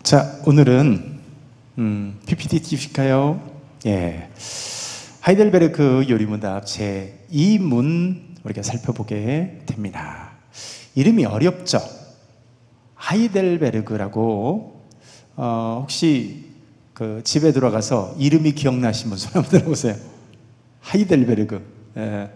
자, 오늘은 PPT 띄우실까요? 예, 하이델베르크 요리문답 제2문 우리가 살펴보게 됩니다. 이름이 어렵죠? 하이델베르크라고 혹시 그 집에 들어가서 이름이 기억나신 분 손 한번 들어보세요. 하이델베르크. 예,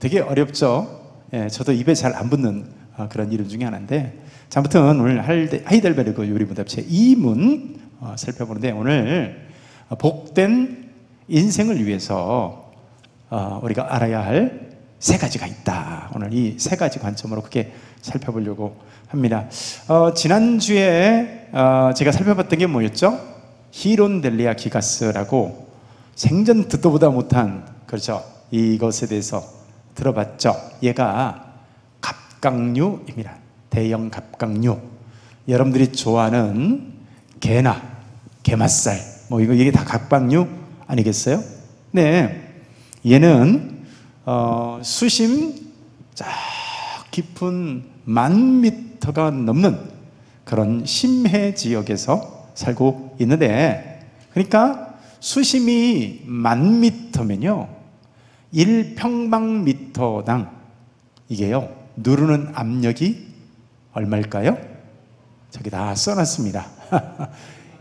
되게 어렵죠? 예, 저도 입에 잘 안 붙는 그런 이름 중에 하나인데, 자, 아무튼 오늘 하이델베르크 요리문답 제2문 살펴보는데, 오늘 복된 인생을 위해서 우리가 알아야 할 세 가지가 있다. 오늘 이 세 가지 관점으로 그렇게 살펴보려고 합니다. 지난주에 제가 살펴봤던 게 뭐였죠? 히론델리아 기가스라고 생전 듣도 보다 못한, 그렇죠, 이것에 대해서 들어봤죠? 얘가 갑각류입니다. 대형 갑각류. 여러분들이 좋아하는 게나 게맛살, 뭐 이게 다 갑각류 아니겠어요? 네, 얘는 수심 쫙 깊은 10,000m가 넘는 그런 심해 지역에서 살고 있는데, 그러니까 수심이 10,000m면요 1평방미터당 이게요 누르는 압력이 얼마일까요? 저기 다 써놨습니다.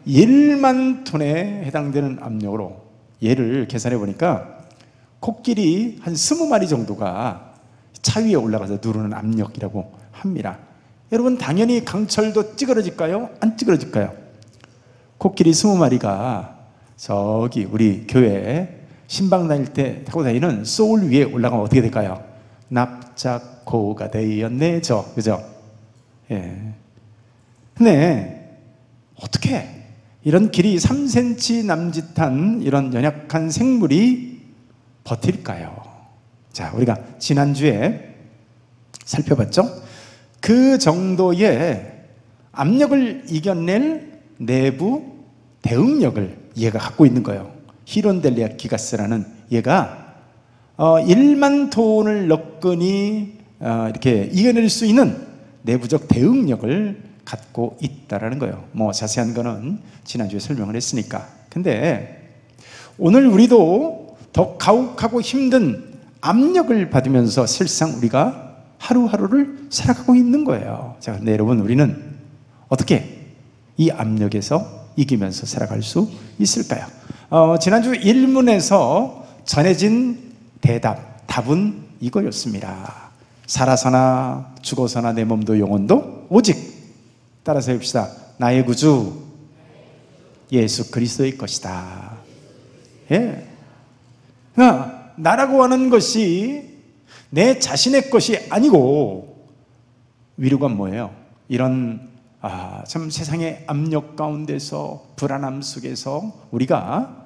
1만 톤에 해당되는 압력으로 얘를 계산해 보니까 코끼리 한 20마리 정도가 차 위에 올라가서 누르는 압력이라고 합니다. 여러분, 당연히 강철도 찌그러질까요? 안 찌그러질까요? 코끼리 20마리가 저기 우리 교회 신방 다닐 때 타고 다니는 소울 위에 올라가면 어떻게 될까요? 납작고가 되었네죠. 그죠? 예. 근데 어떻게 이런 길이 3cm 남짓한 이런 연약한 생물이 버틸까요? 자, 우리가 지난주에 살펴봤죠? 그 정도의 압력을 이겨낼 내부 대응력을 얘가 갖고 있는 거예요. 히론델리아 기가스라는 얘가 1만 톤을 너끈히 이렇게 이겨낼 수 있는 내부적 대응력을 갖고 있다라는 거예요. 뭐 자세한 거는 지난주에 설명을 했으니까. 근데 오늘 우리도 더 가혹하고 힘든 압력을 받으면서 실상 우리가 하루하루를 살아가고 있는 거예요. 자, 근데 여러분, 우리는 어떻게 이 압력에서 이기면서 살아갈 수 있을까요? 지난주 1문에서 전해진 답은 이거였습니다. 살아서나 죽어서나 내 몸도 영혼도 오직, 따라서 해봅시다, 나의 구주 예수 그리스도의 것이다. 예. 그러니까 나라고 하는 것이 내 자신의 것이 아니고, 위로가 뭐예요? 이런 참 세상의 압력 가운데서, 불안함 속에서 우리가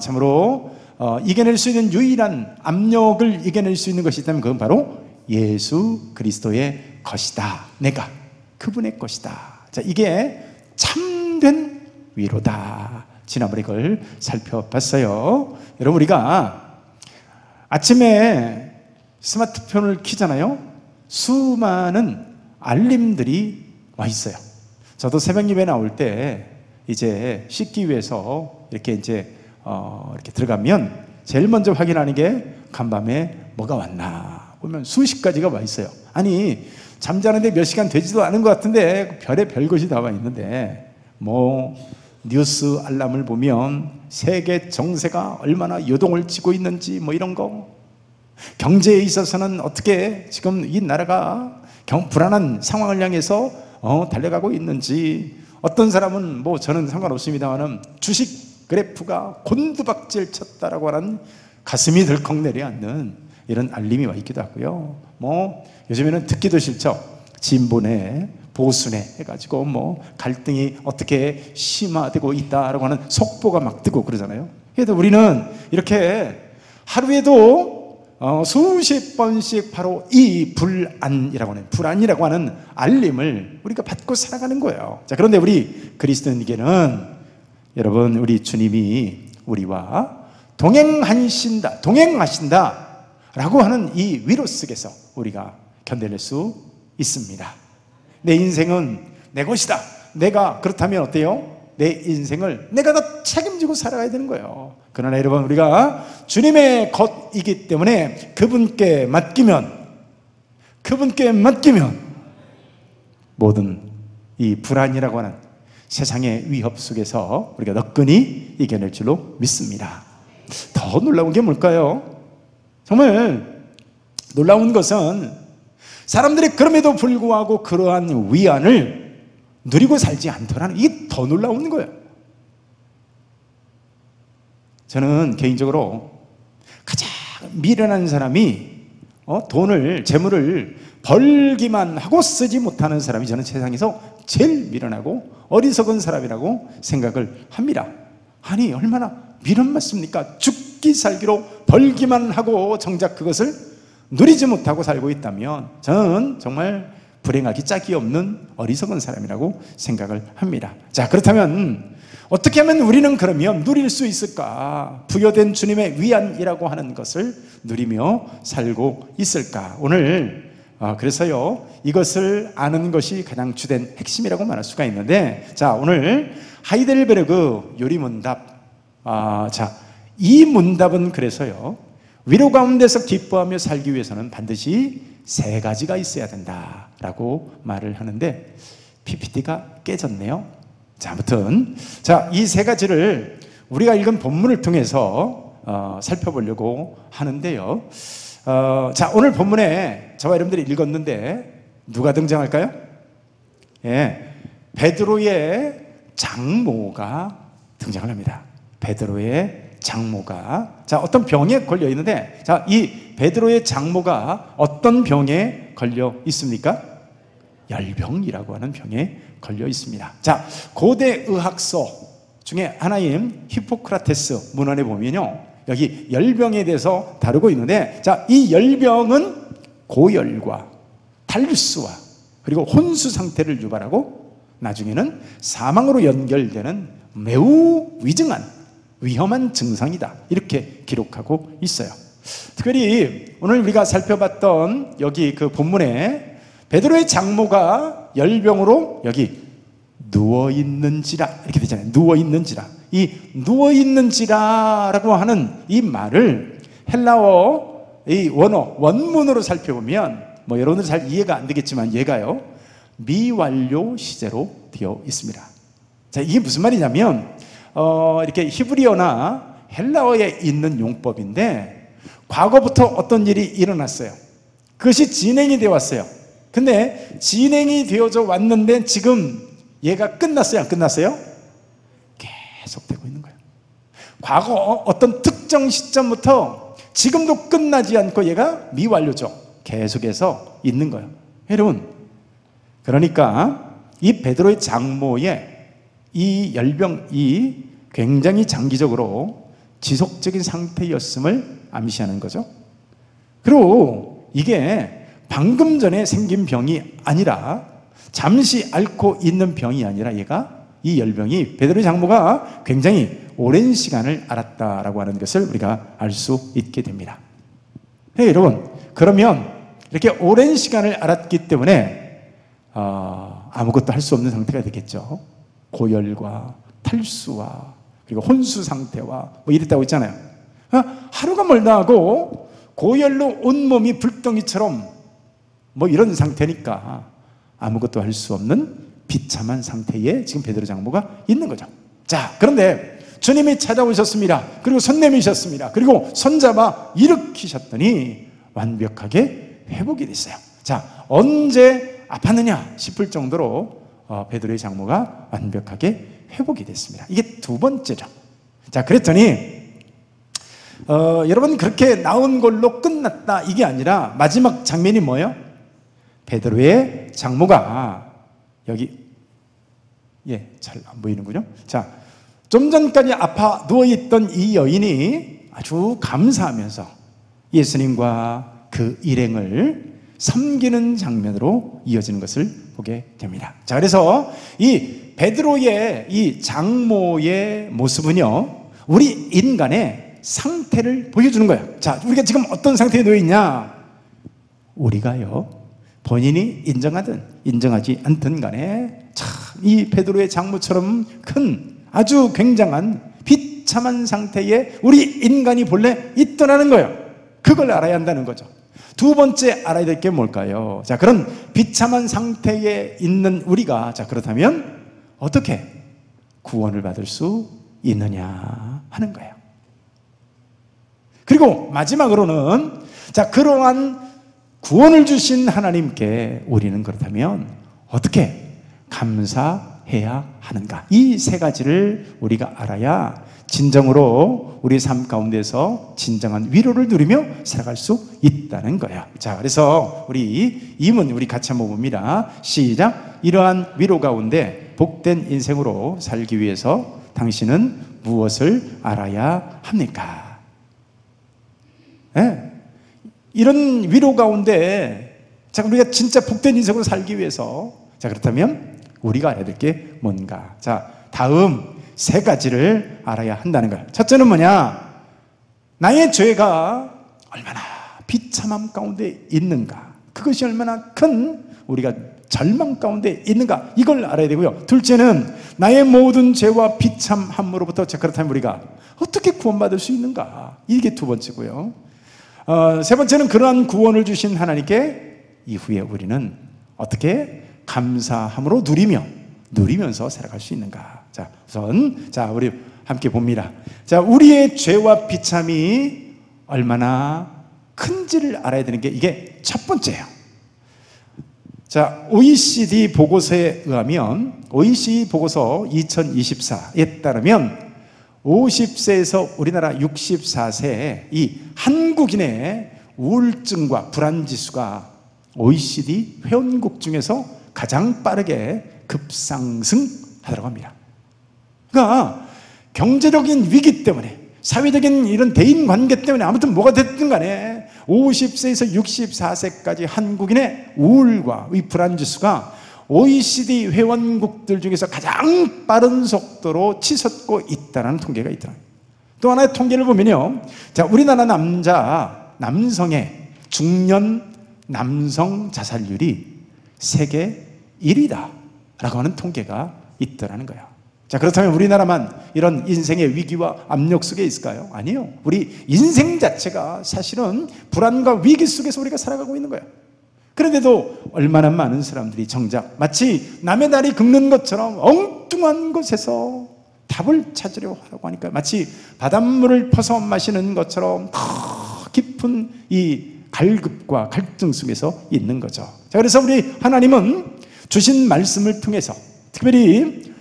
참으로 이겨낼 수 있는 유일한 압력을 이겨낼 수 있는 것이 있다면 그건 바로 예수 그리스도의 것이다. 내가 그분의 것이다. 자, 이게 참된 위로다. 지난번에 그걸 살펴봤어요. 여러분, 우리가 아침에 스마트폰을 켜잖아요. 수많은 알림들이 와 있어요. 저도 새벽 예배 나올 때 이제 씻기 위해서 이렇게 이렇게 들어가면 제일 먼저 확인하는 게 간밤에 뭐가 왔나 보면 수십 가지가 와 있어요. 아니, 잠자는데 몇 시간 되지도 않은 것 같은데 별의 별것이 다 와 있는데, 뭐 뉴스 알람을 보면 세계 정세가 얼마나 요동을 치고 있는지, 뭐 이런 거, 경제에 있어서는 어떻게 지금 이 나라가 불안한 상황을 향해서 달려가고 있는지, 어떤 사람은 뭐 저는 상관없습니다만은 주식 그래프가 곤두박질 쳤다라고 하는 가슴이 덜컥 내려앉는 이런 알림이 와 있기도 하고요. 뭐 요즘에는 듣기도 싫죠. 진보네 보수네 해가지고 뭐 갈등이 어떻게 심화되고 있다라고 하는 속보가 막 뜨고 그러잖아요. 그래도 우리는 이렇게 하루에도 수십 번씩 바로 이 불안이라고 하는 알림을 우리가 받고 살아가는 거예요. 자, 그런데 우리 그리스도인에게는, 여러분, 우리 주님이 우리와 동행하신다 라고 하는 이 위로 속에서 우리가 견뎌낼 수 있습니다. 내 인생은 내 것이다, 내가 그렇다면 어때요? 내 인생을 내가 다 책임지고 살아가야 되는 거예요. 그러나 여러분, 우리가 주님의 것이기 때문에 그분께 맡기면 모든 이 불안이라고 하는 세상의 위협 속에서 우리가 너끈히 이겨낼 줄로 믿습니다. 더 놀라운 게 뭘까요? 정말 놀라운 것은 사람들이 그럼에도 불구하고 그러한 위안을 누리고 살지 않더라는, 이게 더 놀라운 거예요. 저는 개인적으로 가장 미련한 사람이 돈을, 재물을 벌기만 하고 쓰지 못하는 사람이 저는 세상에서 제일 미련하고 어리석은 사람이라고 생각을 합니다. 아니, 얼마나 미련 맞습니까? 죽기 살기로 벌기만 하고 정작 그것을 누리지 못하고 살고 있다면 저는 정말 불행하기 짝이 없는 어리석은 사람이라고 생각을 합니다. 자, 그렇다면 어떻게 하면 우리는 그러면 누릴 수 있을까? 부여된 주님의 위안이라고 하는 것을 누리며 살고 있을까? 오늘 그래서요, 이것을 아는 것이 가장 주된 핵심이라고 말할 수가 있는데, 자, 오늘 하이델베르그 요리문답, 이 문답은 그래서요, 위로 가운데서 기뻐하며 살기 위해서는 반드시 세 가지가 있어야 된다라고 말을 하는데 PPT가 깨졌네요. 자, 아무튼 이 세 가지를 우리가 읽은 본문을 통해서 살펴보려고 하는데요. 자, 오늘 본문에 저와 여러분들이 읽었는데 누가 등장할까요? 예, 베드로의 장모가 등장을 합니다. 베드로의 장모가, 자, 어떤 병에 걸려 있는데, 자, 이 베드로의 장모가 어떤 병에 걸려 있습니까? 열병이라고 하는 병에 걸려 있습니다. 자, 고대 의학서 중에 하나인 히포크라테스 문헌에 보면요, 여기 열병에 대해서 다루고 있는데, 자, 이 열병은 고열과 탈수와 그리고 혼수 상태를 유발하고 나중에는 사망으로 연결되는 매우 위험한 증상이다, 이렇게 기록하고 있어요. 특별히 오늘 우리가 살펴봤던 여기 그 본문에 베드로의 장모가 열병으로 여기 누워있는지라 이렇게 되잖아요. 누워있는지라. 이 누워있는지라라고 하는 이 말을 헬라어 이 원문으로 살펴보면 여러분들 잘 이해가 안 되겠지만 얘가요, 미완료 시제로 되어 있습니다. 자, 이게 무슨 말이냐면 이렇게 히브리어나 헬라어에 있는 용법인데 과거부터 어떤 일이 일어났어요. 그것이 진행이 되어 왔어요. 근데 진행이 되어져 왔는데 지금 얘가 끝났어요? 안 끝났어요? 계속되고 있는 거예요. 과거 어떤 특정 시점부터 지금도 끝나지 않고 얘가 미완료죠. 계속해서 있는 거예요. 여러분, 그러니까 이 베드로의 장모의 이 열병이 굉장히 장기적으로 지속적인 상태였음을 암시하는 거죠. 그리고 이게 방금 전에 생긴 병이 아니라, 잠시 앓고 있는 병이 아니라, 얘가 이 열병이 베드로의 장모가 굉장히 오랜 시간을 앓았다라고 하는 것을 우리가 알 수 있게 됩니다. 네, 여러분, 그러면 이렇게 오랜 시간을 앓았기 때문에 아무것도 할 수 없는 상태가 되겠죠. 고열과 탈수와 그리고 혼수 상태와 이랬다고 있잖아요. 하루가 멀다 하고 고열로 온몸이 불덩이처럼 이런 상태니까 아무것도 할 수 없는 비참한 상태에 지금 베드로 장모가 있는 거죠. 자, 그런데 주님이 찾아오셨습니다. 그리고 손 내미셨습니다. 그리고 손잡아 일으키셨더니 완벽하게 회복이 됐어요. 자, 언제 아팠느냐 싶을 정도로 베드로의 장모가 완벽하게 회복이 됐습니다. 이게 두 번째죠. 자, 그랬더니 여러분, 그렇게 나온 걸로 끝났다 이게 아니라 마지막 장면이 뭐예요? 베드로의 장모가 여기, 잘 안 보이는군요. 자, 좀 전까지 아파 누워있던 이 여인이 아주 감사하면서 예수님과 그 일행을 섬기는 장면으로 이어지는 것을 보게 됩니다. 자, 그래서 이 베드로의 이 장모의 모습은요, 우리 인간의 상태를 보여주는 거예요. 자, 우리가 지금 어떤 상태에 놓여 있냐? 우리가요, 본인이 인정하든 인정하지 않든 간에 참 이 베드로의 장모처럼 큰 아주 굉장한 비참한 상태에 우리 인간이 본래 있더라는 거예요. 그걸 알아야 한다는 거죠. 두 번째 알아야 될 게 뭘까요? 자, 그런 비참한 상태에 있는 우리가, 자, 그렇다면 어떻게 구원을 받을 수 있느냐 하는 거예요. 그리고 마지막으로는, 자, 그러한 구원을 주신 하나님께 우리는 그렇다면 어떻게 감사해야 하는가? 이 세 가지를 우리가 알아야 진정으로 우리 삶 가운데서 진정한 위로를 누리며 살아갈 수 있다는 거예요. 자, 그래서 우리 이문 우리 같이 한번 봅니다. 시작. 이러한 위로 가운데 복된 인생으로 살기 위해서 당신은 무엇을 알아야 합니까? 네. 이런 위로 가운데, 자, 우리가 진짜 복된 인생으로 살기 위해서, 자, 그렇다면 우리가 알아야 될 게 뭔가? 자, 다음 세 가지를 알아야 한다는 거예요. 첫째는 뭐냐? 나의 죄가 얼마나 비참함 가운데 있는가? 그것이 얼마나 큰 우리가 절망 가운데 있는가? 이걸 알아야 되고요. 둘째는 나의 모든 죄와 비참함으로부터, 자, 그렇다면 우리가 어떻게 구원받을 수 있는가? 이게 두 번째고요. 세 번째는 그러한 구원을 주신 하나님께 이후에 우리는 어떻게 감사함으로 누리면서 살아갈 수 있는가? 자, 우선, 자, 우리 함께 봅니다. 자, 우리의 죄와 비참이 얼마나 큰지를 알아야 되는 게 이게 첫 번째예요. 자, OECD 보고서에 의하면, OECD 보고서 2024에 따르면 50세에서 우리나라 64세 이 한국인의 우울증과 불안지수가 OECD 회원국 중에서 가장 빠르게 급상승하더라고 합니다. 그러니까 경제적인 위기 때문에, 사회적인 이런 대인관계 때문에, 아무튼 뭐가 됐든 간에 50세에서 64세까지 한국인의 우울과 이 불안지수가 OECD 회원국들 중에서 가장 빠른 속도로 치솟고 있다는 통계가 있더라고요. 또 하나의 통계를 보면요, 자, 우리나라 남성의 중년 남성 자살률이 세계 1위다 라고 하는 통계가 있더라는 거예요. 자, 그렇다면 우리나라만 이런 인생의 위기와 압력 속에 있을까요? 아니요. 우리 인생 자체가 사실은 불안과 위기 속에서 우리가 살아가고 있는 거예요. 그런데도 얼마나 많은 사람들이 정작 마치 남의 다리 긁는 것처럼 엉뚱한 곳에서 답을 찾으려고 하라고 하니까 마치 바닷물을 퍼서 마시는 것처럼 더 깊은 이 갈급과 갈등 속에서 있는 거죠. 자, 그래서 우리 하나님은 주신 말씀을 통해서, 특별히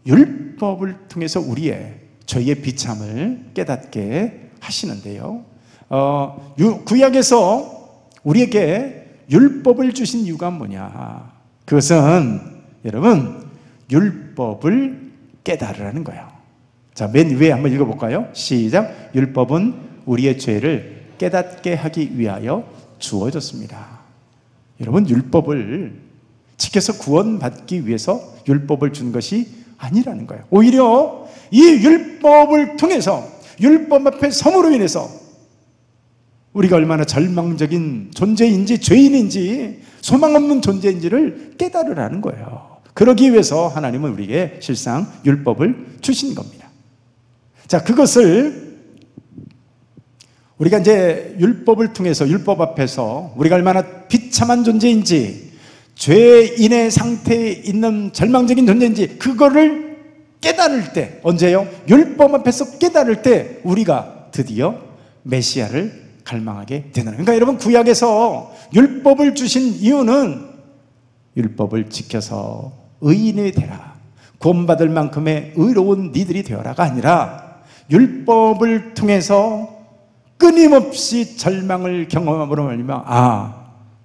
율법을 통해서 우리의 죄의 비참을 깨닫게 하시는데요. 구약에서 우리에게 율법을 주신 이유가 뭐냐? 그것은 여러분 율법을 깨달으라는 거예요. 자, 맨 위에 한번 읽어볼까요? 시작. 율법은 우리의 죄를 깨닫게 하기 위하여 주어졌습니다. 여러분, 율법을 지켜서 구원받기 위해서 율법을 준 것이 아니라는 거예요. 오히려 이 율법을 통해서, 율법 앞에 섬으로 인해서 우리가 얼마나 절망적인 존재인지, 죄인인지, 소망 없는 존재인지를 깨달으라는 거예요. 그러기 위해서 하나님은 우리에게 실상 율법을 주신 겁니다. 자, 그것을 우리가 이제 율법을 통해서, 율법 앞에서 우리가 얼마나 비참한 존재인지, 죄인의 상태에 있는 절망적인 존재인지, 그거를 깨달을 때, 언제요? 율법 앞에서 깨달을 때 우리가 드디어 메시아를 갈망하게 되는. 그러니까 여러분, 구약에서 율법을 주신 이유는 율법을 지켜서 의인이 되라, 구원받을 만큼의 의로운 니들이 되어라가 아니라 율법을 통해서 끊임없이 절망을 경험함으로 말미암아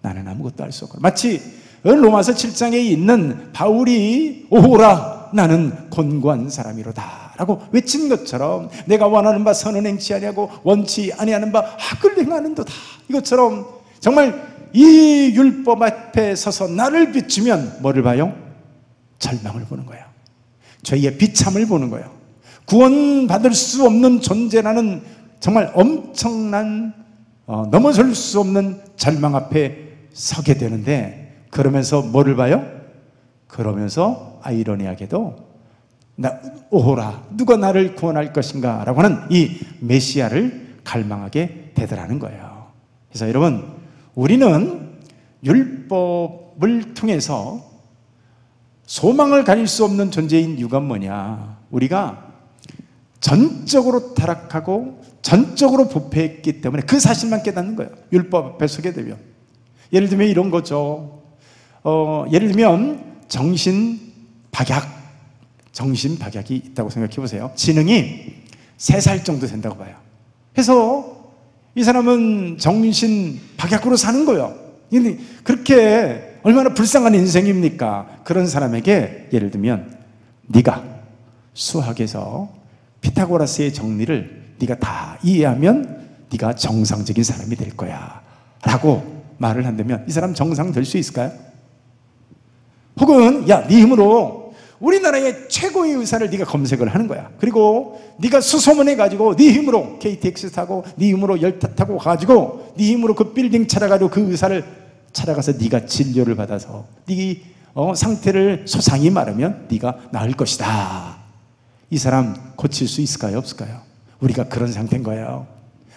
나는 아무것도 할 수 없구나. 마치 로마서 7장에 있는 바울이 오호라 나는 곤고한 사람이로다 라고 외친 것처럼, 내가 원하는 바 선은 행치 아니하고 원치 아니하는 바 악을 행하는도다. 이것처럼 정말 이 율법 앞에 서서 나를 비추면 뭐를 봐요? 절망을 보는 거예요. 죄의 비참을 보는 거예요. 구원받을 수 없는 존재라는 정말 엄청난 넘어설 수 없는 절망 앞에 서게 되는데, 그러면서 뭐를 봐요? 그러면서 아이러니하게도 오호라 누가 나를 구원할 것인가 라고 하는 이 메시아를 갈망하게 되더라는 거예요. 그래서 여러분, 우리는 율법을 통해서 소망을 가질 수 없는 존재인 이유가 뭐냐? 우리가 전적으로 타락하고 전적으로 부패했기 때문에 그 사실만 깨닫는 거예요. 율법 앞에 서게 되면. 예를 들면 이런 거죠. 예를 들면 정신박약이 있다고 생각해 보세요. 지능이 3살 정도 된다고 봐요. 그래서 이 사람은 정신박약으로 사는 거예요. 근데 그렇게 얼마나 불쌍한 인생입니까? 그런 사람에게 예를 들면 네가 수학에서 피타고라스의 정리를 네가 다 이해하면 네가 정상적인 사람이 될 거야 라고 말을 한다면 이 사람 정상 될 수 있을까요? 혹은 야, 네 힘으로 우리나라의 최고의 의사를 네가 검색을 하는 거야. 그리고 네가 수소문해 가지고 네 힘으로 KTX 타고 네 힘으로 열차 타고 가지고 네 힘으로 그 빌딩 찾아가지고 그 의사를 찾아가서 네가 진료를 받아서 네 상태를 소상히 말하면 네가 나을 것이다. 이 사람 고칠 수 있을까요? 없을까요? 우리가 그런 상태인 거예요.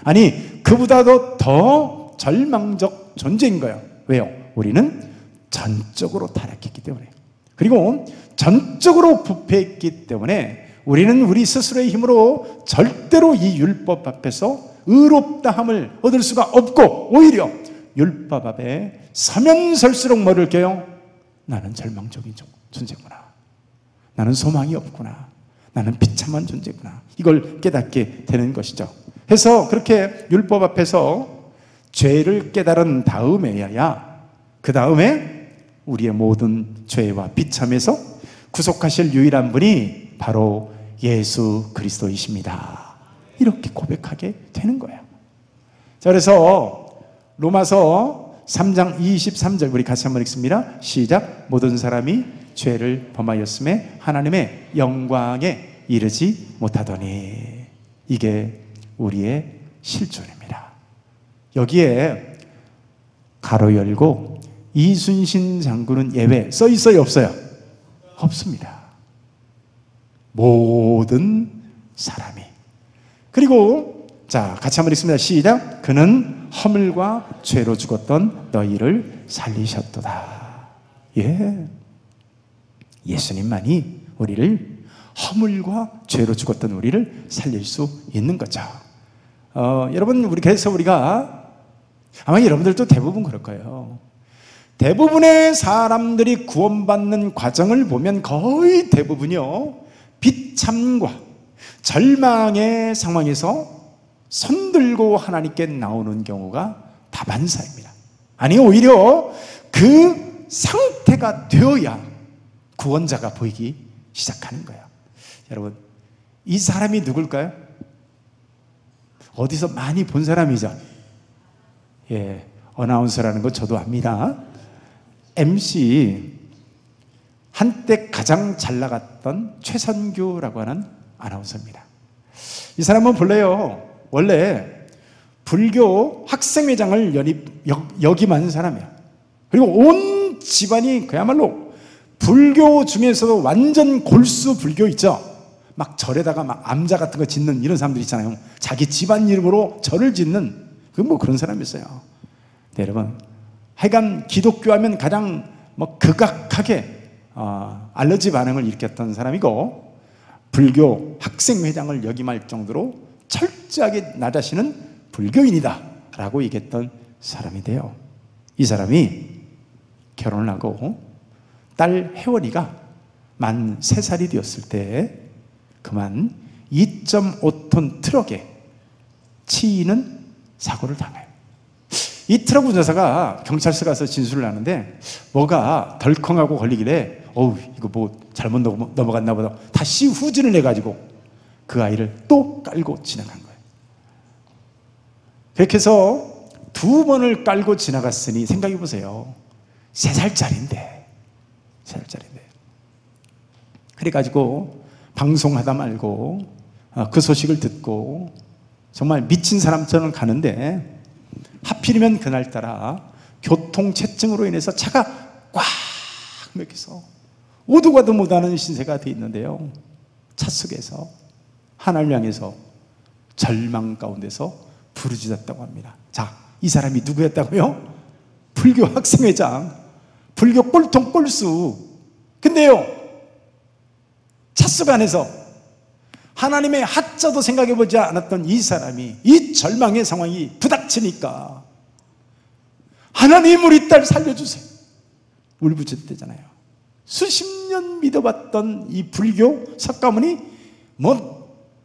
아니, 그보다도 더 절망적 존재인 거예요. 왜요? 우리는 전적으로 타락했기 때문에, 그리고 전적으로 부패했기 때문에 우리는 우리 스스로의 힘으로 절대로 이 율법 앞에서 의롭다함을 얻을 수가 없고, 오히려 율법 앞에 서면 설수록 뭐를 껴요? 나는 절망적인 존재구나. 나는 소망이 없구나. 나는 비참한 존재구나. 이걸 깨닫게 되는 것이죠. 그래서 그렇게 율법 앞에서 죄를 깨달은 다음에야 그 다음에 우리의 모든 죄와 비참에서 구속하실 유일한 분이 바로 예수 그리스도이십니다. 이렇게 고백하게 되는 거예요. 자, 그래서 로마서 3장 23절 우리 같이 한번 읽습니다. 시작. 모든 사람이 죄를 범하였음에 하나님의 영광에 이르지 못하더니. 이게 우리의 실존입니다. 여기에 가로 열고 이순신 장군은 예외 써 있어요, 없어요? 없습니다. 모든 사람이. 그리고 자, 같이 한번 읽습니다. 시작. 그는 허물과 죄로 죽었던 너희를 살리셨도다. 예, 예수님만이 우리를 허물과 죄로 죽었던 우리를 살릴 수 있는 거죠. 여러분, 그래서 우리가 아마 여러분들도 대부분 그럴 거예요. 대부분의 사람들이 구원받는 과정을 보면 거의 대부분이요, 비참과 절망의 상황에서 손들고 하나님께 나오는 경우가 다반사입니다. 아니, 오히려 그 상태가 되어야 구원자가 보이기 시작하는 거예요. 여러분, 이 사람이 누굴까요? 어디서 많이 본 사람이죠? 예, 어나운서라는 거 저도 압니다. MC, 한때 가장 잘 나갔던 최선규라고 하는 아나운서입니다. 이 사람은 원래 불교 학생회장을 역임한 사람이야. 그리고 온 집안이 그야말로 불교 중에서도 완전 골수 불교 있죠? 막 절에다가 막 암자 같은 거 짓는 이런 사람들 있잖아요. 자기 집안 이름으로 절을 짓는 그런 사람이었어요. 네, 여러분, 하여간 기독교 하면 가장 극악하게 알러지 반응을 일으켰던 사람이고, 불교 학생회장을 역임할 정도로 철저하게 나 자신은 불교인이다 라고 얘기했던 사람인데요, 이 사람이 결혼을 하고 딸 혜원이가 만 3살이 되었을 때 그만 2.5톤 트럭에 치이는 사고를 당해요. 이 트럭 운전사가 경찰서 가서 진술을 하는데 뭐가 덜컹하고 걸리길래 이거 뭐 잘못 넘어갔나 보다. 다시 후진을 해가지고 그 아이를 또 깔고 지나간 거예요. 그렇게 해서 2번을 깔고 지나갔으니 생각해 보세요. 3살짜리인데. 그래가지고 방송하다 말고 그 소식을 듣고 정말 미친 사람처럼 가는데, 하필이면 그날따라 교통체증으로 인해서 차가 꽉 막혀서 오도 가도 못하는 신세가 되어 있는데요, 차 속에서 하나님을 향해서 절망 가운데서 부르짖었다고 합니다. 자, 이 사람이 누구였다고요? 불교 학생회장, 불교 꼴통 꼴수. 근데요, 찻속 안에서 하나님의 하자도 생각해보지 않았던 이 사람이 이 절망의 상황이 부닥치니까 하나님 우리 딸 살려주세요 울부짖대잖아요. 수십 년 믿어봤던 이 불교 석가모니 뭐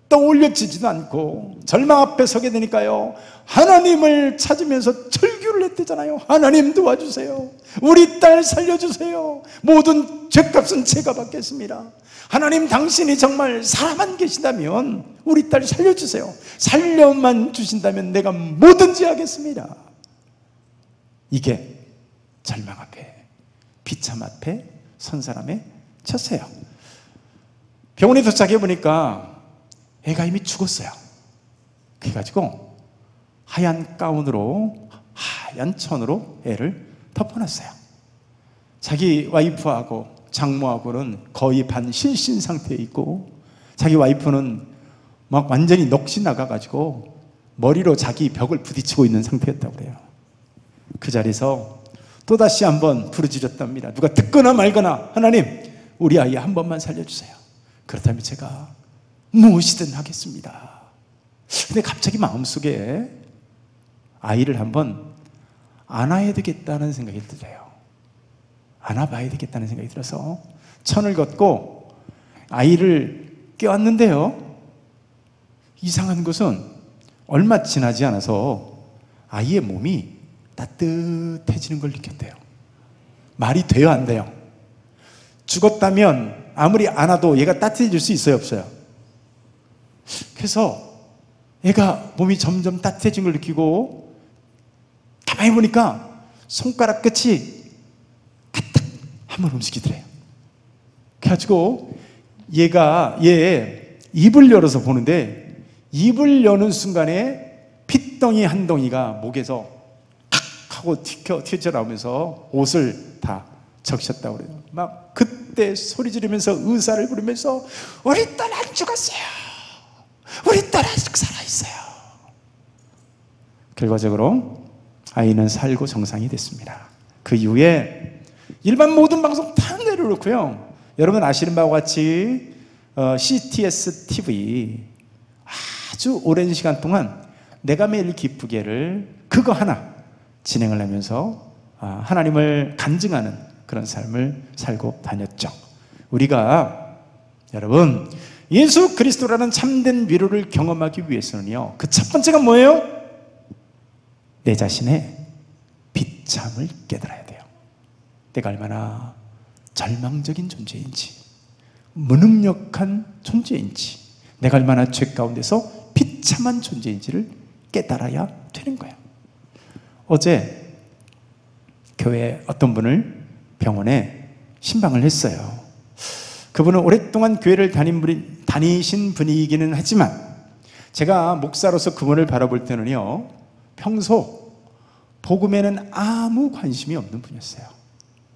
떠올려지지도 않고 절망 앞에 서게 되니까요, 하나님을 찾으면서 절규를 했대잖아요. 하나님 도와주세요, 우리 딸 살려주세요, 모든 죄값은 제가 받겠습니다. 하나님 당신이 정말 살아만 계신다면 우리 딸 살려주세요, 살려만 주신다면 내가 뭐든지 하겠습니다. 이게 절망 앞에, 비참 앞에 선 사람의 처세요. 병원에 도착해 보니까 애가 이미 죽었어요. 그래가지고 하얀 가운으로, 하얀 천으로 애를 덮어놨어요. 자기 와이프하고 장모하고는 거의 반실신 상태에 있고, 자기 와이프는 막 완전히 넋이 나가가지고 머리로 자기 벽을 부딪히고 있는 상태였다고 그래요. 그 자리에서 또다시 한번 부르짖었답니다. 누가 듣거나 말거나 하나님 우리 아이 한 번만 살려주세요. 그렇다면 제가 무엇이든 하겠습니다. 근데 갑자기 마음속에 아이를 한번 안아야 되겠다는 생각이 들어요. 안아봐야 되겠다는 생각이 들어서 천을 걷고 아이를 껴안는데요, 이상한 것은 얼마 지나지 않아서 아이의 몸이 따뜻해지는 걸 느꼈대요. 말이 돼요, 안 돼요? 죽었다면 아무리 안아도 얘가 따뜻해질 수 있어요, 없어요? 그래서 얘가 몸이 점점 따뜻해진 걸 느끼고 가만히 보니까 손가락 끝이 가딱 한번 움직이더래요. 그래가지고 얘 입을 열어서 보는데, 입을 여는 순간에 핏덩이 한 덩이가 목에서 탁 하고 튀어나오면서 옷을 다 적셨다고 그래요. 막 그때 소리 지르면서 의사를 부르면서 우리 딸 안 죽었어요, 우리 딸 아직 살아있어요. 결과적으로 아이는 살고 정상이 됐습니다. 그 이후에 일반 모든 방송 다 내려놓고요, 여러분 아시는 바와 같이 CTS TV 아주 오랜 시간 동안 내가 매일 기쁘게를 그거 하나 진행을 하면서 하나님을 간증하는 그런 삶을 살고 다녔죠. 우리가 여러분 예수 그리스도라는 참된 위로를 경험하기 위해서는요, 그 첫 번째가 뭐예요? 내 자신의 비참을 깨달아야 돼요. 내가 얼마나 절망적인 존재인지, 무능력한 존재인지, 내가 얼마나 죄 가운데서 비참한 존재인지를 깨달아야 되는 거예요. 어제 교회에 어떤 분을 병원에 신방을 했어요. 그분은 오랫동안 교회를 다니신 분이기는 하지만 제가 목사로서 그분을 바라볼 때는요, 평소 복음에는 아무 관심이 없는 분이었어요.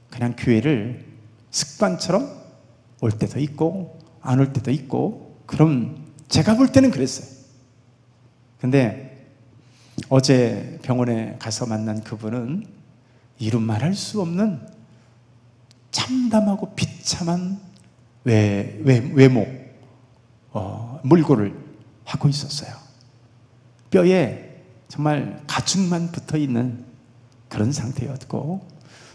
그냥 교회를 습관처럼 올 때도 있고 안 올 때도 있고, 그럼 제가 볼 때는 그랬어요. 근데 어제 병원에 가서 만난 그분은 이름 말할 수 없는 참담하고 비참한 외모, 몰골을 하고 있었어요. 뼈에 정말 가죽만 붙어 있는 그런 상태였고,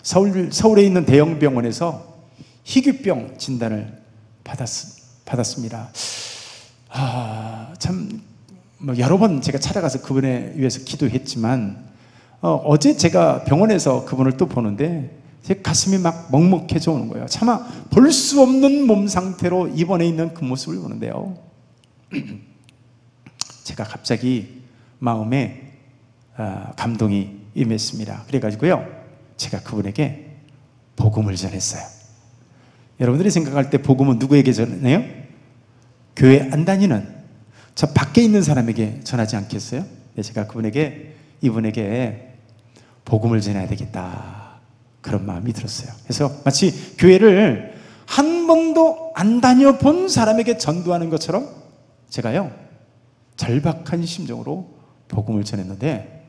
서울에 있는 대형 병원에서 희귀병 진단을 받았습니다. 참 여러 번 제가 찾아가서 그분에 위해서 기도했지만 어제 제가 병원에서 그분을 또 보는데 제 가슴이 막 먹먹해져 오는 거예요. 차마 볼 수 없는 몸 상태로 입원해 있는 그 모습을 보는데요, 제가 갑자기 마음에 감동이 임했습니다. 그래가지고요, 제가 그분에게 복음을 전했어요. 여러분들이 생각할 때 복음은 누구에게 전해요? 교회 안 다니는 저 밖에 있는 사람에게 전하지 않겠어요? 제가 이분에게 복음을 전해야 되겠다, 그런 마음이 들었어요. 그래서 마치 교회를 한 번도 안 다녀본 사람에게 전도하는 것처럼 제가요 절박한 심정으로 복음을 전했는데,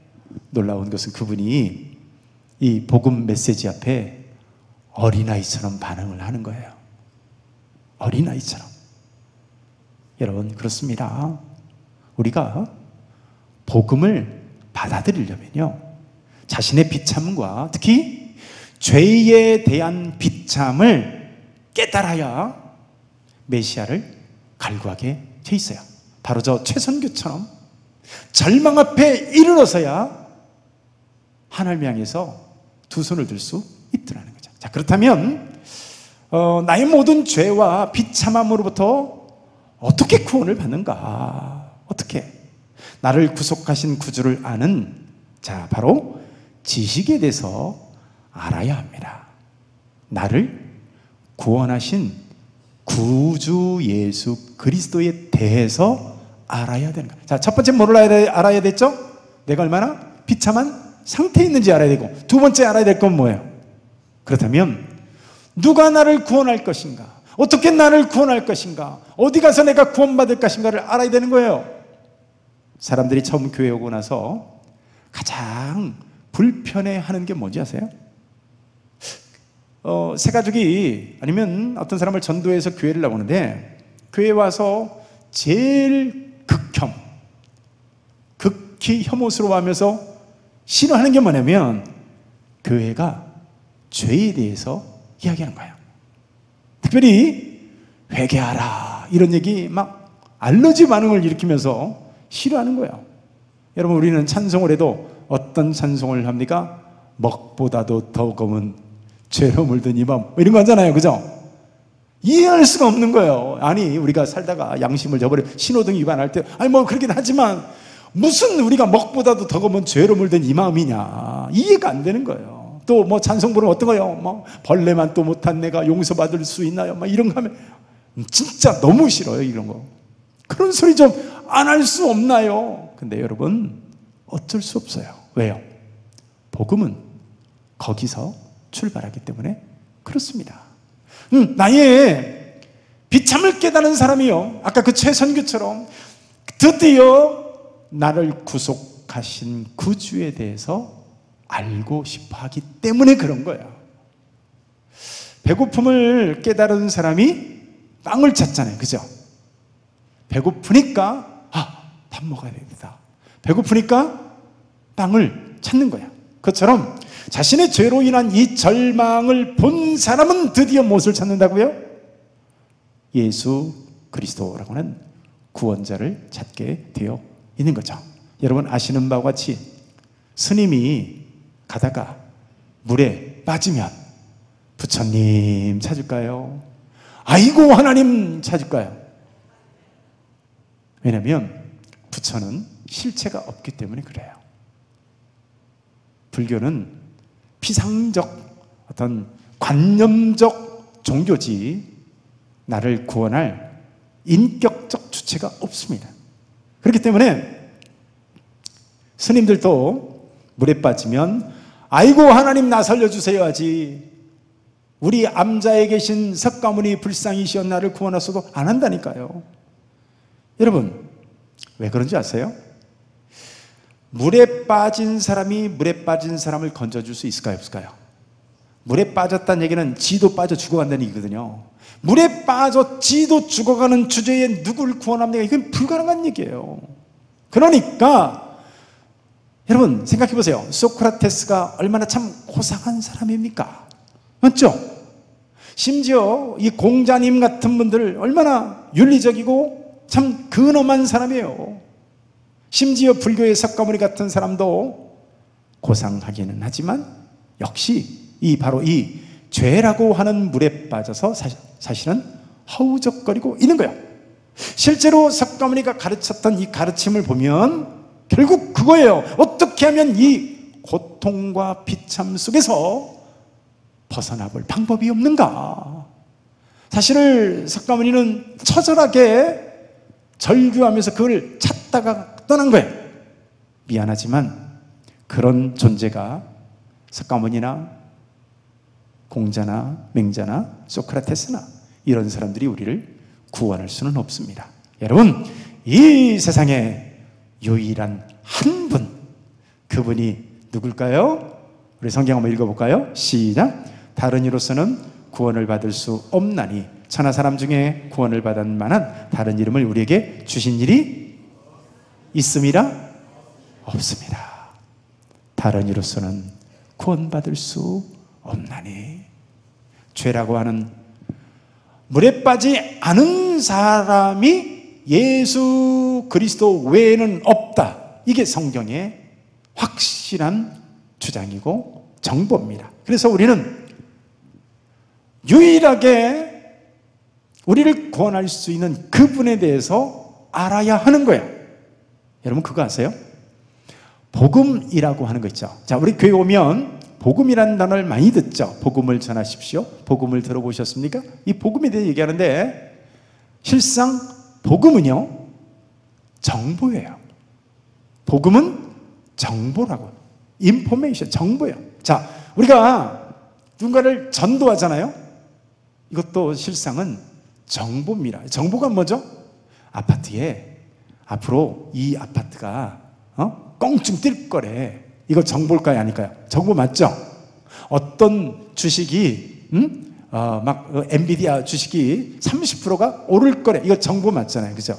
놀라운 것은 그분이 이 복음 메시지 앞에 어린아이처럼 반응을 하는 거예요. 어린아이처럼. 여러분, 그렇습니다. 우리가 복음을 받아들이려면요, 자신의 비참과 특히 죄에 대한 비참을 깨달아야 메시아를 갈구하게 돼 있어요. 바로 저 최선교처럼 절망 앞에 이르러서야 하나님 향해서 두 손을 들 수 있더라는 거죠. 자, 그렇다면 나의 모든 죄와 비참함으로부터 어떻게 구원을 받는가? 어떻게? 나를 구속하신 구주를 아는, 자, 바로 지식에 대해서 알아야 합니다. 나를 구원하신 구주 예수 그리스도에 대해서 알아야 되는 거예요. 자, 첫 번째 뭘 알아야 됐죠? 내가 얼마나 비참한 상태에 있는지 알아야 되고, 두 번째 알아야 될 건 뭐예요? 그렇다면 누가 나를 구원할 것인가? 어떻게 나를 구원할 것인가? 어디 가서 내가 구원받을 것인가를 알아야 되는 거예요. 사람들이 처음 교회 오고 나서 가장 불편해하는 게 뭔지 아세요? 새 가족이 아니면 어떤 사람을 전도해서 교회를 나오는데, 교회 와서 제일 극히 혐오스러워하면서 싫어하는 게 뭐냐면 교회가 죄에 대해서 이야기하는 거예요. 특별히 회개하라 이런 얘기 막 알러지 반응을 일으키면서 싫어하는 거예요. 여러분, 우리는 찬송을 해도 어떤 찬송을 합니까? 먹보다도 더 검은 죄로 물든 이 마음, 이런 거 하잖아요. 그죠? 이해할 수가 없는 거예요. 아니, 우리가 살다가 양심을 저버려 신호등 위반할 때, 아니 뭐 그러긴 하지만 무슨 우리가 먹보다도 더 검은 죄로 물든 이 마음이냐, 이해가 안 되는 거예요. 또 뭐 찬송 부르면 어떤 거요? 뭐 벌레만 또 못한 내가 용서받을 수 있나요? 막 이런 거 하면 진짜 너무 싫어요. 이런 거. 그런 소리 좀 안 할 수 없나요? 근데 여러분, 어쩔 수 없어요. 왜요? 복음은 거기서 출발하기 때문에 그렇습니다. 나의 비참을 깨달은 사람이요, 아까 그 최선교처럼 드디어 나를 구속하신 구주에 대해서 알고 싶어 하기 때문에 그런 거야. 배고픔을 깨달은 사람이 빵을 찾잖아요. 그죠? 배고프니까 밥 먹어야 되겠다. 배고프니까 빵을 찾는 거야. 그것처럼 자신의 죄로 인한 이 절망을 본 사람은 드디어 무엇을 찾는다고요? 예수 그리스도라고 하는 구원자를 찾게 되어 있는 거죠. 여러분 아시는 바와 같이 스님이 가다가 물에 빠지면 부처님 찾을까요? 아이고 하나님 찾을까요? 왜냐하면 부처는 실체가 없기 때문에 그래요. 불교는 피상적 어떤 관념적 종교지 나를 구원할 인격적 주체가 없습니다. 그렇기 때문에 스님들도 물에 빠지면 아이고 하나님 나 살려주세요 하지, 우리 암자에 계신 석가모니 불상이시여 나를 구원하소도 안 한다니까요. 여러분 왜 그런지 아세요? 물에 빠진 사람이 물에 빠진 사람을 건져줄 수 있을까요? 없을까요? 물에 빠졌다는 얘기는 지도 빠져 죽어간다는 얘기거든요. 물에 빠져 지도 죽어가는 주제에 누구를 구원합니까? 이건 불가능한 얘기예요. 그러니까 여러분 생각해 보세요. 소크라테스가 얼마나 참 고상한 사람입니까? 맞죠? 심지어 이 공자님 같은 분들 얼마나 윤리적이고 참 근엄한 사람이에요. 심지어 불교의 석가모니 같은 사람도 고상하기는 하지만 역시 바로 이 죄라고 하는 물에 빠져서 사실은 허우적거리고 있는 거예요. 실제로 석가모니가 가르쳤던 이 가르침을 보면 결국 그거예요. 어떻게 하면 이 고통과 비참 속에서 벗어나볼 방법이 없는가. 사실 석가모니는 처절하게 절규하면서 그걸 찾다가 떠난 거예요. 미안하지만 그런 존재가 석가모니나 공자나 맹자나 소크라테스나 이런 사람들이 우리를 구원할 수는 없습니다. 여러분, 이 세상에 유일한 한 분, 그분이 누굴까요? 우리 성경 한번 읽어볼까요? 시작. 다른 이로서는 구원을 받을 수 없나니 천하 사람 중에 구원을 받을 만한 다른 이름을 우리에게 주신 일이 있음이라? 없습니다. 다른 이로서는 구원받을 수 없나니. 죄라고 하는 물에 빠지 않은 사람이 예수 그리스도 외에는 없다. 이게 성경의 확실한 주장이고 정보입니다. 그래서 우리는 유일하게 우리를 구원할 수 있는 그분에 대해서 알아야 하는 거예요. 여러분 그거 아세요? 복음이라고 하는 거 있죠. 자, 우리 교회 오면 복음이라는 단어를 많이 듣죠. 복음을 전하십시오. 복음을 들어보셨습니까? 이 복음에 대해 얘기하는데 실상 복음은요, 정보예요. 복음은 정보라고. 인포메이션, 정보예요. 자, 우리가 누군가를 전도하잖아요. 이것도 실상은 정보입니다. 정보가 뭐죠? 아파트에 앞으로 이 아파트가 껑충 뛸 거래. 이거 정보일까요? 아닐까요? 정보 맞죠? 어떤 주식이 엔비디아 주식이 30%가 오를 거래. 이거 정보 맞잖아요. 그죠?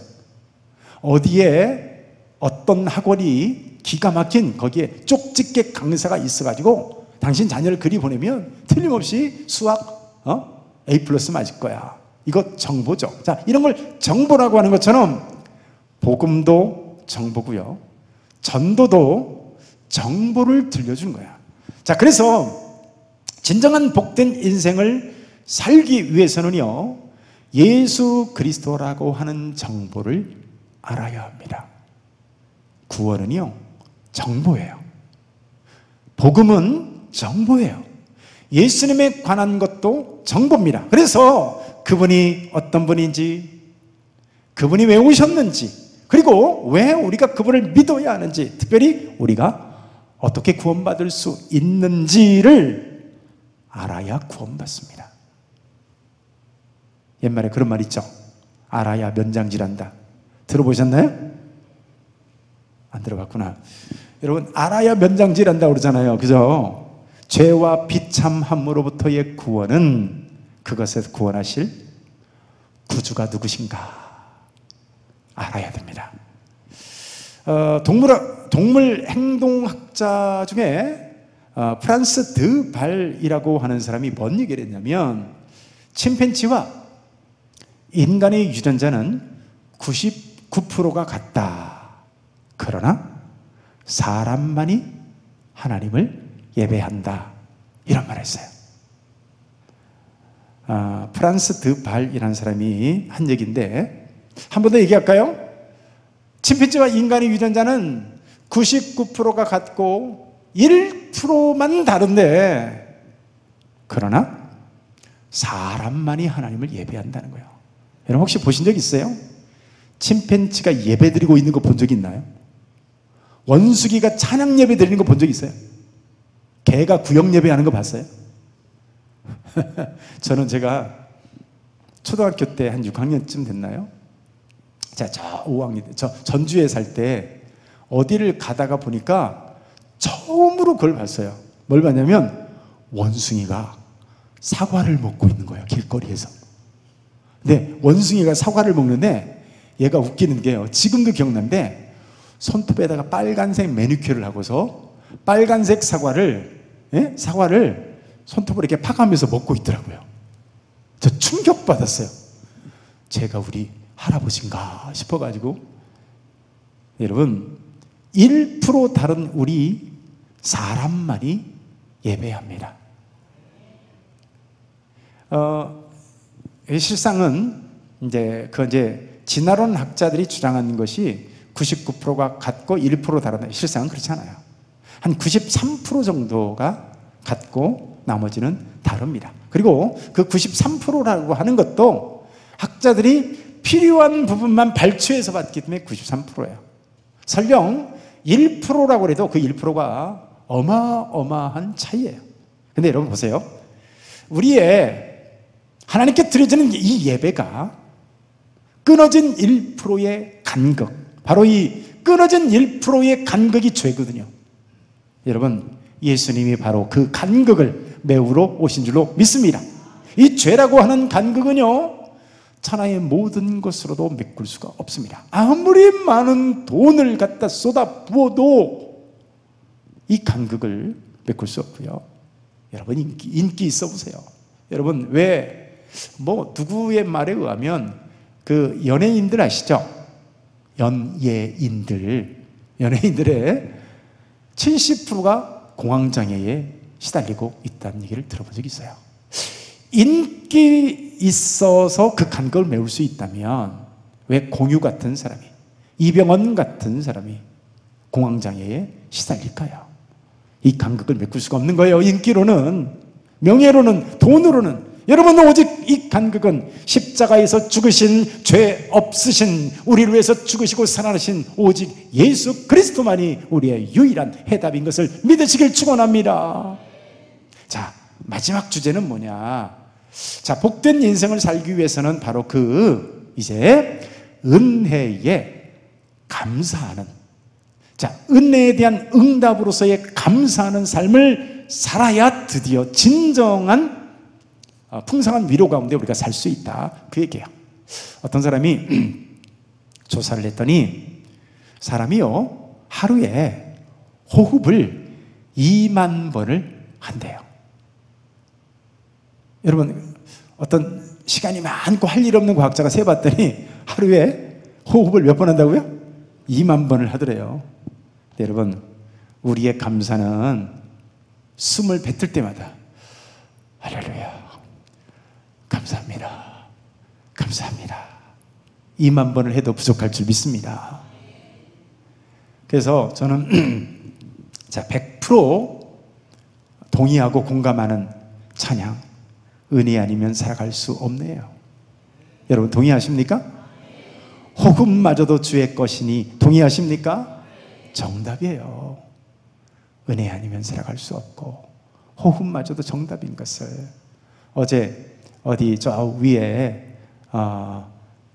어디에 어떤 학원이 기가 막힌 거기에 쪽집게 강사가 있어가지고 당신 자녀를 그리 보내면 틀림없이 수학 A+ 맞을 거야. 이거 정보죠. 자, 이런 걸 정보라고 하는 것처럼 복음도 정보고요, 전도도 정보를 들려주는 거야. 자, 그래서 진정한 복된 인생을 살기 위해서는요, 예수 그리스도라고 하는 정보를 알아야 합니다. 구원은요, 정보예요. 복음은 정보예요. 예수님에 관한 것도 정보입니다. 그래서 그분이 어떤 분인지, 그분이 왜 오셨는지, 그리고 왜 우리가 그분을 믿어야 하는지, 특별히 우리가 어떻게 구원받을 수 있는지를 알아야 구원받습니다. 옛말에 그런 말 있죠. 알아야 면장질한다. 들어보셨나요? 안 들어봤구나. 여러분, 알아야 면장질한다 그러잖아요. 그죠? 죄와 비참함으로부터의 구원은 그것에서 구원하실 구주가 누구신가 알아야 됩니다. 동물 행동학자 중에 프란스 드 발이라고 하는 사람이 뭔 얘기를 했냐면, 침팬지와 인간의 유전자는 99%가 같다. 그러나 사람만이 하나님을 예배한다. 이런 말을 했어요. 프란스 드 발이라는 사람이 한 얘기인데 한 번 더 얘기할까요? 침팬지와 인간의 유전자는 99%가 같고 1%만 다른데, 그러나 사람만이 하나님을 예배한다는 거예요. 여러분 혹시 보신 적 있어요? 침팬지가 예배 드리고 있는 거 본 적 있나요? 원숭이가 찬양 예배 드리는 거 본 적 있어요? 개가 구역 예배하는 거 봤어요? 저는 제가 초등학교 때 한 6학년쯤 됐나요? 자, 저 5학년 때, 저 전주에 살 때 어디를 가다가 보니까 처음으로 그걸 봤어요. 뭘 봤냐면 원숭이가 사과를 먹고 있는 거예요, 길거리에서. 근데 원숭이가 사과를 먹는데 얘가 웃기는 게요, 지금도 기억나는데 손톱에다가 빨간색 매니큐어를 하고서 빨간색 사과를 손톱으로 이렇게 파가면서 먹고 있더라고요. 저 충격받았어요. 제가 우리 할아버지인가 싶어가지고. 여러분, 1% 다른 우리 사람만이 예배합니다. 실상은 이제 진화론 학자들이 주장하는 것이 99%가 같고 1% 다르다. 실상은 그렇지 않아요. 한 93% 정도가 같고 나머지는 다릅니다. 그리고 그 93%라고 하는 것도 학자들이 필요한 부분만 발췌해서 봤기 때문에 93%예요. 설령 1%라고 해도 그 1%가 어마어마한 차이예요. 근데 여러분 보세요. 우리의 하나님께 드려지는 이 예배가 끊어진 1%의 간극, 바로 이 끊어진 1%의 간극이 죄거든요. 여러분, 예수님이 바로 그 간극을 메우러 오신 줄로 믿습니다. 이 죄라고 하는 간극은요, 천하의 모든 것으로도 메꿀 수가 없습니다. 아무리 많은 돈을 갖다 쏟아 부어도 이 간극을 메꿀 수 없고요. 여러분, 인기 있어 보세요. 여러분, 왜 누구의 말에 의하면 그 연예인들 아시죠? 연예인들의 70%가 공황장애에 시달리고 있다는 얘기를 들어본 적이 있어요. 인기 있어서 그 간극을 메울 수 있다면 왜 공유 같은 사람이, 이병헌 같은 사람이 공황장애에 시달릴까요? 이 간극을 메꿀 수가 없는 거예요. 인기로는, 명예로는, 돈으로는. 여러분, 오직 이 간극은 십자가에서 죽으신, 죄 없으신, 우리를 위해서 죽으시고 살아나신 오직 예수 그리스도만이 우리의 유일한 해답인 것을 믿으시길 축원합니다. 자, 마지막 주제는 뭐냐? 자, 복된 인생을 살기 위해서는 바로 이제 은혜에 감사하는, 자, 은혜에 대한 응답으로서의 감사하는 삶을 살아야 드디어 진정한 풍성한 위로 가운데 우리가 살 수 있다, 그 얘기예요. 어떤 사람이 조사를 했더니 사람이요, 하루에 호흡을 2만 번을 한대요. 여러분, 어떤 시간이 많고 할 일 없는 과학자가 세봤더니 하루에 호흡을 몇 번 한다고요? 2만 번을 하더래요. 근데 여러분, 우리의 감사는 숨을 뱉을 때마다 할렐루야, 감사합니다, 감사합니다, 2만 번을 해도 부족할 줄 믿습니다. 그래서 저는 자, 100% 동의하고 공감하는 찬양, 은혜 아니면 살아갈 수 없네요. 여러분, 동의하십니까? 호흡마저도 주의 것이니 동의하십니까? 정답이에요. 은혜 아니면 살아갈 수 없고 호흡마저도 정답인 것을. 어제 어디 저 위에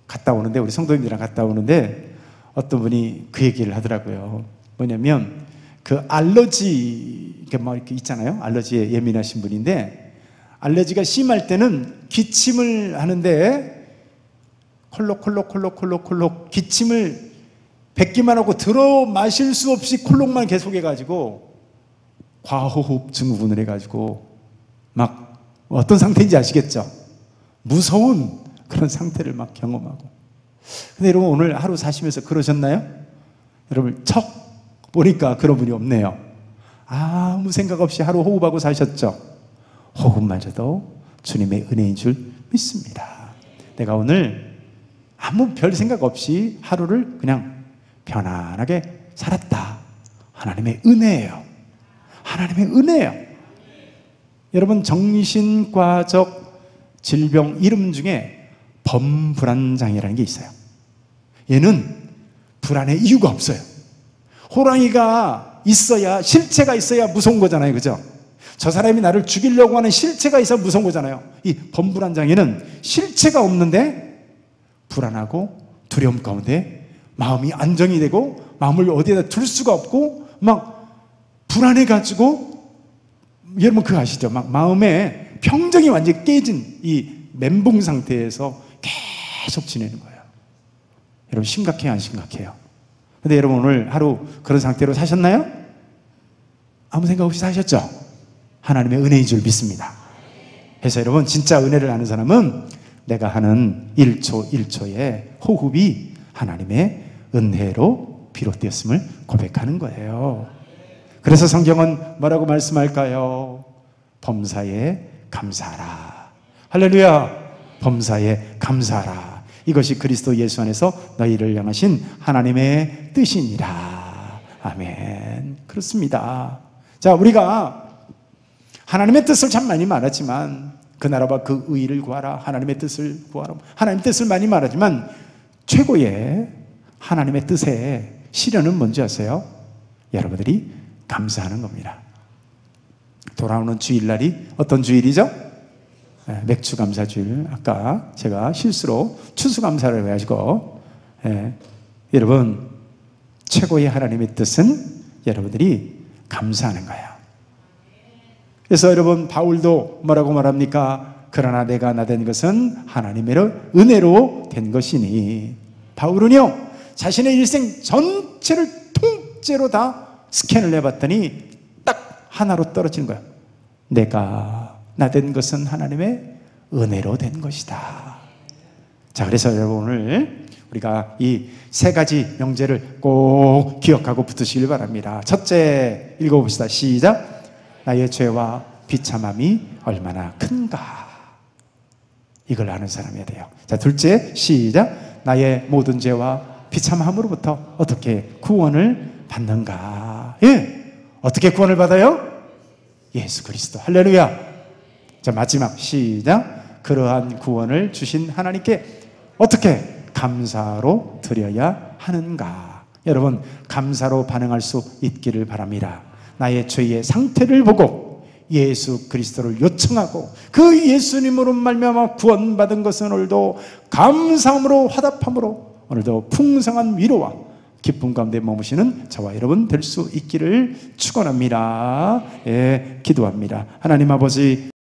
갔다 오는데, 우리 성도님들이랑 갔다 오는데 어떤 분이 그 얘기를 하더라고요. 뭐냐면 그 알러지 이렇게 있잖아요. 알러지에 예민하신 분인데, 알러지가 심할 때는 기침을 하는데 콜록콜록 기침을 뱉기만 하고 들어 마실 수 없이 콜록만 계속해가지고 과호흡 증후군을 해가지고 막 어떤 상태인지 아시겠죠? 무서운 그런 상태를 막 경험하고. 근데 여러분, 오늘 하루 사시면서 그러셨나요? 여러분, 척 보니까 그런 분이 없네요. 아무 생각 없이 하루 호흡하고 사셨죠? 호흡마저도 주님의 은혜인 줄 믿습니다. 내가 오늘 아무 별 생각 없이 하루를 그냥 편안하게 살았다. 하나님의 은혜예요. 하나님의 은혜예요. 여러분, 정신과적 질병 이름 중에 범불안장애라는 게 있어요. 얘는 불안의 이유가 없어요. 호랑이가 있어야, 실체가 있어야 무서운 거잖아요. 그죠? 저 사람이 나를 죽이려고 하는 실체가 있어 무서운 거잖아요. 이 범불안장애는 실체가 없는데 불안하고 두려움 가운데 마음이 안정이 되고 마음을 어디에다 둘 수가 없고 막 불안해가지고, 여러분 그거 아시죠? 막 마음에 평정이 완전히 깨진 이 멘붕 상태에서 계속 지내는 거예요. 여러분, 심각해요, 안 심각해요? 근데 여러분, 오늘 하루 그런 상태로 사셨나요? 아무 생각 없이 사셨죠? 하나님의 은혜인 줄 믿습니다. 그래서 여러분, 진짜 은혜를 아는 사람은 내가 하는 1초 1초의 호흡이 하나님의 은혜로 비롯되었음을 고백하는 거예요. 그래서 성경은 뭐라고 말씀할까요? 범사에 감사하라. 할렐루야. 범사에 감사하라. 이것이 그리스도 예수 안에서 너희를 향하신 하나님의 뜻이니라. 아멘. 그렇습니다. 자, 우리가 하나님의 뜻을 참 많이 말하지만, 그 나라와 그 의의를 구하라, 하나님의 뜻을 구하라, 하나님의 뜻을 많이 말하지만 최고의 하나님의 뜻의 실현은 뭔지 아세요? 여러분들이 감사하는 겁니다. 돌아오는 주일날이 어떤 주일이죠? 맥주감사주일, 아까 제가 실수로 추수감사를 해가지고, 여러분, 최고의 하나님의 뜻은 여러분들이 감사하는 거예요. 그래서 여러분, 바울도 뭐라고 말합니까? 그러나 내가 나 된 것은 하나님의 은혜로 된 것이니. 바울은요, 자신의 일생 전체를 통째로 다 스캔을 해봤더니 딱 하나로 떨어지는 거예요. 내가 나 된 것은 하나님의 은혜로 된 것이다. 자, 그래서 여러분 오늘 우리가 이 세 가지 명제를 꼭 기억하고 붙으시길 바랍니다. 첫째, 읽어봅시다. 시작. 나의 죄와 비참함이 얼마나 큰가. 이걸 아는 사람이어야 돼요. 자, 둘째, 시작. 나의 모든 죄와 비참함으로부터 어떻게 구원을 받는가. 어떻게 구원을 받아요? 예수 그리스도. 할렐루야. 자, 마지막, 시작. 그러한 구원을 주신 하나님께 어떻게 감사로 드려야 하는가. 여러분, 감사로 반응할 수 있기를 바랍니다. 나의 죄의 상태를 보고 예수 그리스도를 요청하고 그 예수님으로 말미암아 구원받은 것은 오늘도 감사함으로 화답함으로 오늘도 풍성한 위로와 기쁨 가운데 머무시는 저와 여러분 될 수 있기를 축원합니다. 기도합니다. 하나님 아버지,